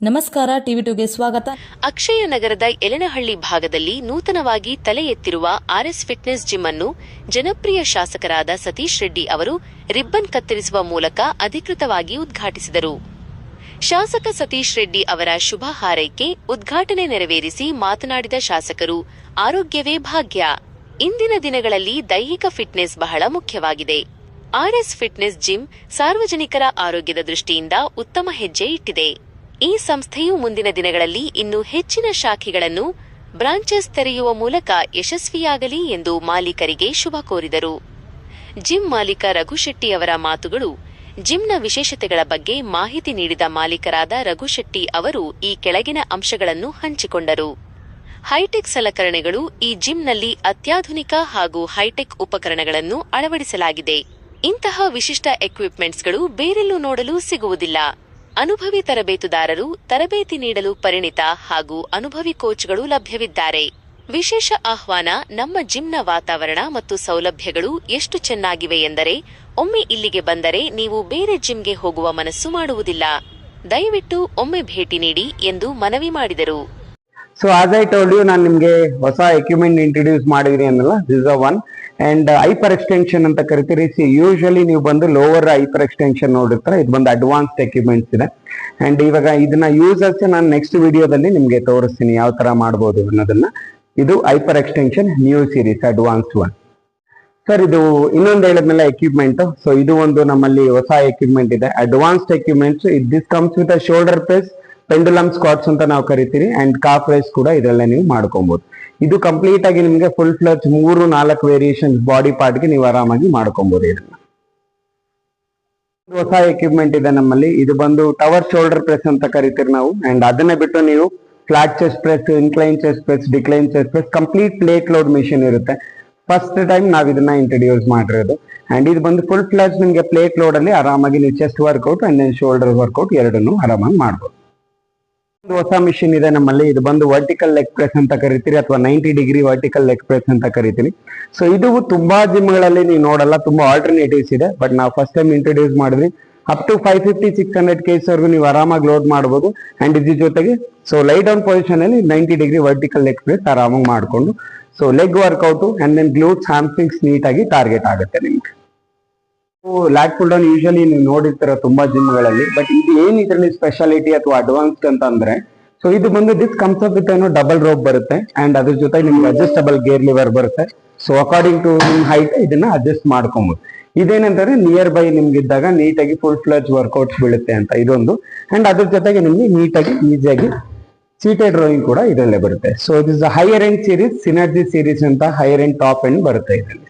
ನಮಸ್ಕಾರ, ಟಿವಿ2ಗೆ ಸ್ವಾಗತ. ಅಕ್ಷಯ ನಗರದ ಯಲನಹಳ್ಳಿ ಭಾಗದಲ್ಲಿ ನೂತನವಾಗಿ ತಲೆ ಎತ್ತಿರುವ ಆರ್ಎಸ್ ಫಿಟ್ನೆಸ್ ಜಿಮ್ ಅನ್ನು ಜನಪ್ರಿಯ ಶಾಸಕರಾದ ಸತೀಶ್ ರೆಡ್ಡಿ ಅವರು ರಿಬ್ಬನ್ ಕತ್ತರಿಸುವ ಮೂಲಕ ಅಧಿಕೃತವಾಗಿ ಉದ್ಘಾಟಿಸಿದರು. ಶಾಸಕ ಸತೀಶ್ ರೆಡ್ಡಿ ಅವರ ಶುಭ ಹಾರೈಕೆ ಉದ್ಘಾಟನೆ ನೆರವೇರಿಸಿ ಮಾತನಾಡಿದ ಶಾಸಕರು, ಆರೋಗ್ಯವೇ ಭಾಗ್ಯ. ಇಂದಿನ ದಿನಗಳಲ್ಲಿ ದೈಹಿಕ ಫಿಟ್ನೆಸ್ ಬಹಳ ಮುಖ್ಯವಾಗಿದೆ. ಆರ್ಎಸ್ ಫಿಟ್ನೆಸ್ ಜಿಮ್ ಸಾರ್ವಜನಿಕರ ಆರೋಗ್ಯದ ದೃಷ್ಟಿಯಿಂದ ಉತ್ತಮ ಹೆಜ್ಜೆ ಇಟ್ಟಿದೆ. ಈ ಸಂಸ್ಥೆಯು ಮುಂದಿನ ದಿನಗಳಲ್ಲಿ ಇನ್ನೂ ಹೆಚ್ಚಿನ ಶಾಖೆಗಳನ್ನು ಬ್ರಾಂಚೆಸ್ ತೆರೆಯುವ ಮೂಲಕ ಯಶಸ್ವಿಯಾಗಲಿ ಎಂದು ಮಾಲೀಕರಿಗೆ ಶುಭ ಕೋರಿದರು. ಜಿಮ್ ಮಾಲೀಕ ರಘುಶೆಟ್ಟಿ ಅವರ ಮಾತುಗಳು. ಜಿಮ್ನ ವಿಶೇಷತೆಗಳ ಬಗ್ಗೆ ಮಾಹಿತಿ ನೀಡಿದ ಮಾಲೀಕರಾದ ರಘುಶೆಟ್ಟಿ ಅವರು ಈ ಕೆಳಗಿನ ಅಂಶಗಳನ್ನು ಹಂಚಿಕೊಂಡರು. ಹೈಟೆಕ್ ಸಲಕರಣೆಗಳು. ಈ ಜಿಮ್ನಲ್ಲಿ ಅತ್ಯಾಧುನಿಕ ಹಾಗೂ ಹೈಟೆಕ್ ಉಪಕರಣಗಳನ್ನು ಅಳವಡಿಸಲಾಗಿದೆ. ಇಂತಹ ವಿಶಿಷ್ಟ ಎಕ್ವಿಪ್ಮೆಂಟ್ಸ್ಗಳು ಬೇರೆಲ್ಲೂ ನೋಡಲು ಸಿಗುವುದಿಲ್ಲ. ಅನುಭವಿ ತರಬೇತುದಾರರು, ತರಬೇತಿ ನೀಡಲು ಪರಿಣಿತ ಹಾಗೂ ಅನುಭವಿ ಕೋಚ್ಗಳು ಲಭ್ಯವಿದ್ದಾರೆ. ವಿಶೇಷ ಆಹ್ವಾನ. ನಮ್ಮ ಜಿಮ್ನ ವಾತಾವರಣ ಮತ್ತು ಸೌಲಭ್ಯಗಳು ಎಷ್ಟು ಚೆನ್ನಾಗಿವೆ ಎಂದರೆ ಒಮ್ಮೆ ಇಲ್ಲಿಗೆ ಬಂದರೆ ನೀವು ಬೇರೆ ಜಿಮ್ಗೆ ಹೋಗುವ ಮನಸ್ಸು ಮಾಡುವುದಿಲ್ಲ. ದಯವಿಟ್ಟು ಒಮ್ಮೆ ಭೇಟಿ ನೀಡಿ ಎಂದು ಮನವಿ ಮಾಡಿದರು. So as I told you, ನಾನು ನಿಮಗೆ ಹೊಸ ಎಕ್ವಿಪ್ಮೆಂಟ್ ಇಂಟ್ರೊಡ್ಯೂಸ್ ಮಾಡಿದೀನಿ ಅನ್ನಲ್ಲ. This is one and hyper extension ಅಂತ ಕರಿತೀರಿ. ಯೂಶಲಿ ನೀವು ಬಂದು ಲೋವರ್ ಹೈಪರ್ ಎಕ್ಸ್ಟೆನ್ಷನ್ ನೋಡಿರ್ತಾರೆ. ಇದು ಬಂದು ಅಡ್ವಾನ್ಸ್ಡ್ ಎಕ್ವಿಪ್ಮೆಂಟ್ಸ್ ಇದೆ. ಅಂಡ್ ಇವಾಗ ಇದನ್ನ ಯೂಸರ್ಸ್ ನಾನು ನೆಕ್ಸ್ಟ್ ವಿಡಿಯೋದಲ್ಲಿ ನಿಮ್ಗೆ ತೋರಿಸ್ತೀನಿ ಯಾವ ತರ ಮಾಡಬಹುದು ಅನ್ನೋದನ್ನ. ಇದು hyper extension new series advanced one. Sir, ಇದು ಇನ್ನೊಂದು ಹೇಳಿದ್ಮೇಲೆ ಎಕ್ವಿಪ್ಮೆಂಟ್. ಸೊ ಇದು ಒಂದು ನಮ್ಮಲ್ಲಿ ಹೊಸ ಎಕ್ವಿಪ್ಮೆಂಟ್ ಇದೆ, advanced equipments. This comes with a shoulder press, pendulum squats ಅಂತ ನಾವು ಕರಿತೀರಿ, ಅಂಡ್ ಕಾಫ್ ರೈಸ್ ಕೂಡ ಇದರಲ್ಲೇ ನೀವು ಮಾಡ್ಕೊಬಹುದು. ಇದು ಕಂಪ್ಲೀಟ್ ಆಗಿ ನಿಮಗೆ ಫುಲ್ ಫ್ಲಚ್ 3-4 ವೇರಿಯೇಷನ್ ಬಾಡಿ ಪಾರ್ಟ್ಗೆ ನೀವು ಆರಾಮಾಗಿ ಮಾಡ್ಕೊಬಹುದು. ಇದನ್ನ ಹೊಸ ಎಕ್ವಿಪ್ಮೆಂಟ್ ಇದೆ ನಮ್ಮಲ್ಲಿ. ಇದು ಬಂದು ಟವರ್ ಶೋಲ್ಡರ್ ಪ್ರೆಸ್ ಅಂತ ಕರಿತೀರಿ ನಾವು. ಅಂಡ್ ಅದನ್ನೇ ಬಿಟ್ಟು ನೀವು flat chest press, incline chest press, decline chest press, complete plate load machine ಇರುತ್ತೆ. ಫಸ್ಟ್ ಟೈಮ್ ನಾವು ಇದನ್ನ ಇಂಟ್ರೊಡ್ಯೂಸ್ ಮಾಡಿರೋದು. ಅಂಡ್ ಇದು ಬಂದು ಫುಲ್ ಫ್ಲಚ್ ನಿಮಗೆ ಪ್ಲೇಟ್ ಲೋಡ್ ಅಲ್ಲಿ ಆರಾಮಾಗಿ ನೀವು chest workout and shoulder workout ಎರಡನ್ನೂ ಆರಾಮಾಗಿ ಮಾಡ್ಬೋದು. ಒಂದು ಹೊಸ ಮಿಷಿನ್ ಇದೆ ನಮ್ಮಲ್ಲಿ. ಇದು ಬಂದು ವರ್ಟಿಕಲ್ ಲೆಗ್ ಪ್ರೆಸ್ ಅಂತ ಕರಿತೀರಿ, ಅಥವಾ 90 ಡಿಗ್ರಿ ವರ್ಟಿಕಲ್ ಲೆಗ್ ಪ್ರೆಸ್ ಅಂತ ಕರಿತೀರಿ. ಸೊ ಇದು ತುಂಬಾ ಜಿಮ್ಗಳಲ್ಲಿ ನೀವು ನೋಡಲ್ಲ, ತುಂಬಾ ಆಲ್ಟರ್ನೇಟಿವ್ಸ್ ಇದೆ. ಬಟ್ ನಾವು ಫಸ್ಟ್ ಟೈಮ್ ಇಂಟ್ರೊಡ್ಯೂಸ್ ಮಾಡಿದ್ವಿ. ಅಪ್ ಟು 550-600 kg ವರೆಗೂ ನೀವು ಆರಾಮಾಗಿ ಲೋಡ್ ಮಾಡಬಹುದು. ಅಂಡ್ ಇದ್ರ ಜೊತೆಗೆ ಸೊ ಲೈ ಡೌನ್ ಪೊಸಿಷನ್ ಅಲ್ಲಿ 90 ಡಿಗ್ರಿ ವರ್ಟಿಕಲ್ ಲೆಗ್ ಪ್ರೆಸ್ ಆರಾಮಾಗಿ ಮಾಡಿಕೊಂಡು so leg workout and then glutes, hamstrings ನೀಟಾಗಿ ಟಾರ್ಗೆಟ್ ಆಗುತ್ತೆ ನಿಮ್ಗೆ. ಲ್ಯಾಗ್ ಪುಲ್ ಡೌನ್ ಯೂಶಲಿ ನೀವು ನೋಡಿರ್ತೀರ ತುಂಬಾ ಜಿಮ್ಗಳಲ್ಲಿ. ಬಟ್ ಇದು ಏನ್ ಇದರಲ್ಲಿ ಸ್ಪೆಷಾಲಿಟಿ ಅಥವಾ ಅಡ್ವಾನ್ಸ್ಡ್ ಅಂತ ಅಂದ್ರೆ, ಸೊ ಇದು ಬಂದು ದಿಸ್ ಕಮ್ಸ್ ಅಪ್ ವಿತ್ ಏನೋ ಡಬಲ್ ರೋಪ್ ಬರುತ್ತೆ. ಅಂಡ್ ಅದ್ರ ಜೊತೆ ನಿಮ್ಗೆ ಅಡ್ಜಸ್ಟಬಲ್ ಗೇರ್ ಲಿವರ್ ಬರುತ್ತೆ. ಸೊ ಅಕಾರ್ಡಿಂಗ್ ಟು ನಿಮ್ ಹೈಟ್ ಇದನ್ನ ಅಡ್ಜಸ್ಟ್ ಮಾಡ್ಕೊಬಹುದು. ಇದೇನಂತಂದ್ರೆ ನಿಯರ್ ಬೈ ನಿಮ್ಗೆ ಇದ್ದಾಗ ನೀಟಾಗಿ ಫುಲ್ ಫ್ಲಜ್ ವರ್ಕೌಟ್ಸ್ ಬೀಳುತ್ತೆ ಅಂತ ಇದೊಂದು. ಅಂಡ್ ಅದ್ರ ಜೊತೆಗೆ ನಿಮ್ಗೆ ನೀಟಾಗಿ ಈಸಿಯಾಗಿ ಸೀಟೆಡ್ ರೋಯಿಂಗ್ ಕೂಡ ಇದರಲ್ಲೇ ಬರುತ್ತೆ. So it is higher end series, synergy series ಅಂತ ಹೈಯರ್ ಎಂಡ್ ಟಾಪ್ ಎಂಡ್ ಬರುತ್ತೆ ಇದರಲ್ಲಿ.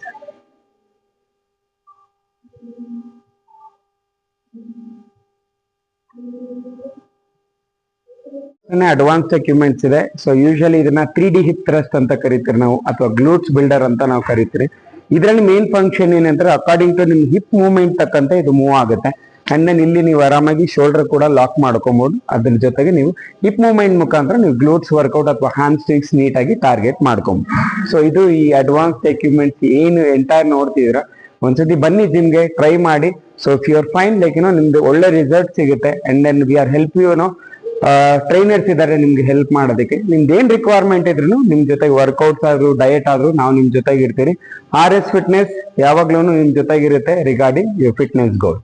ಅಡ್ವಾನ್ಸ್ಡ್ ಎಕ್ವಿಪ್ಮೆಂಟ್ಸ್ ಇದೆ. ಸೊ ಯೂಶಲಿ ಇದನ್ನ 3D ಹಿಪ್ ಥ್ರಸ್ಟ್ ಅಂತ ಕರಿತೀರಿ ನಾವು, ಅಥವಾ ಗ್ಲೂಟ್ಸ್ ಬಿಲ್ಡರ್ ಅಂತ ನಾವು ಕರಿತೀರಿ. ಇದರಲ್ಲಿ ಮೇನ್ ಫಂಕ್ಷನ್ ಏನಂದ್ರೆ ಅಕಾರ್ಡಿಂಗ್ ಟು ನಿಮ್ ಹಿಪ್ ಮೂವ್ಮೆಂಟ್ ತಕ್ಕಂತೆ ಇದು ಮೂವ್ ಆಗುತ್ತೆ. ಅಂಡ್ ದೆನ್ ಇಲ್ಲಿ ನೀವು ಆರಾಮಾಗಿ ಶೋಲ್ಡರ್ ಕೂಡ ಲಾಕ್ ಮಾಡ್ಕೊಬಹುದು. ಅದ್ರ ಜೊತೆಗೆ ನೀವು ಹಿಪ್ ಮೂವ್ಮೆಂಟ್ ಮುಖಾಂತರ ನೀವು ಗ್ಲೂಟ್ಸ್ ವರ್ಕೌಟ್ ಅಥವಾ ಹ್ಯಾಮ್ಸ್ಟ್ರಿಂಗ್ಸ್ ನೀಟಾಗಿ ಟಾರ್ಗೆಟ್ ಮಾಡ್ಕೊಬಹುದು. ಸೊ ಇದು ಈ ಅಡ್ವಾನ್ಸ್ಡ್ ಎಕ್ವಿಪ್ಮೆಂಟ್ಸ್ ಏನು ಎಂಟೈರ್ ನೋಡ್ತಿದ್ದೀರಾ, ಒಂದ್ಸತಿ ಬನ್ನಿ ಜಿಮ್ಗೆ, ಟ್ರೈ ಮಾಡಿ. So if you are fine, like ನಿಮ್ದು ಒಳ್ಳೆ ರಿಸಲ್ಟ್ ಸಿಗುತ್ತೆ. And then we are help you trainers ಇದ್ದಾರೆ ನಿಮ್ಗೆ ಹೆಲ್ಪ್ ಮಾಡೋದಕ್ಕೆ. ನಿಮ್ದು ಏನ್ ರಿಕ್ವೈರ್ಮೆಂಟ್ ಇದ್ರು ನಿಮ್ ಜೊತೆಗೆ ವರ್ಕೌಟ್ಸ್ ಆದ್ರೂ ಡಯಟ್ ಆದ್ರೂ ನಾವು ನಿಮ್ ಜೊತೆಗೆ ಇರ್ತೀರಿ. ಆರ್ಎಸ್ ಫಿಟ್ನೆಸ್ ಯಾವಾಗ್ಲೂ ನಿಮ್ ಜೊತೆಗಿರುತ್ತೆ regarding your fitness goal.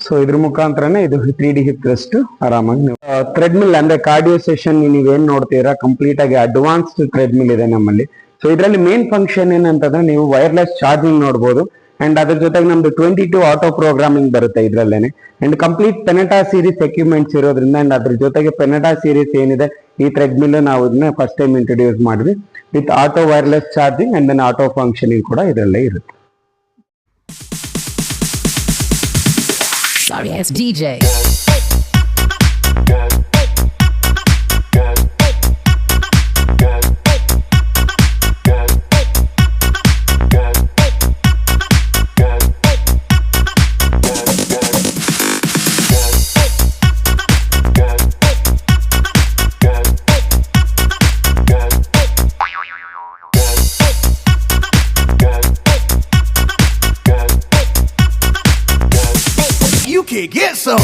So ಇದ್ರ ಮುಖಾಂತರನೇ ಇದು 3D ಹಿಪ್ ಥ್ರಸ್ಟ್ ಆರಾಮಾಗಿ ಥ್ರೆಡ್ ಮಿಲ್ ಅಂದ್ರೆ ಕಾರ್ಡಿಯೋ ಸೆಷನ್ ನೀವೇನ್ ನೋಡ್ತೀರಾ ಕಂಪ್ಲೀಟ್ ಆಗಿ ಅಡ್ವಾನ್ಸ್ಡ್ ಥ್ರೆಡ್ ಮಿಲ್ ಇದೆ ನಮ್ಮಲ್ಲಿ. ಸೊ ಇದರಲ್ಲಿ ಮೇನ್ ಫಂಕ್ಷನ್ ಏನಂತಂದ್ರೆ ನೀವು ವೈರ್ಲೆಸ್ ಚಾರ್ಜಿಂಗ್ ನೋಡ್ಬೋದು. ಅಂಡ್ ಅದ್ರ ಜೊತೆಗೆ ನಮ್ದು 22 ಆಟೋ ಪ್ರೋಗ್ರಾಮಿಂಗ್ ಬರುತ್ತೆ ಇದ್ರಲ್ಲೇನೆ. ಅಂಡ್ ಕಂಪ್ಲೀಟ್ ಪೆನೆಟಾ ಸೀರೀಸ್ ಎಕ್ವಿಪ್ಮೆಂಟ್ಸ್ ಇರೋದ್ರಿಂದ, ಅಂಡ್ ಅದ್ರ ಜೊತೆಗೆ ಪೆನೆಟಾ ಸೀರೀಸ್ ಏನಿದೆ ಈ ಥ್ರೆಡ್ ಮಿಲ್ ನಾವು ಇದನ್ನ ಫಸ್ಟ್ ಟೈಮ್ ಇಂಟ್ರೊಡ್ಯೂಸ್ ಮಾಡಿದ್ವಿ with auto wireless charging and then auto functioning ಕೂಡ ಇದರಲ್ಲೇ ಇರುತ್ತೆ. Sorry, it's DJ. can get some.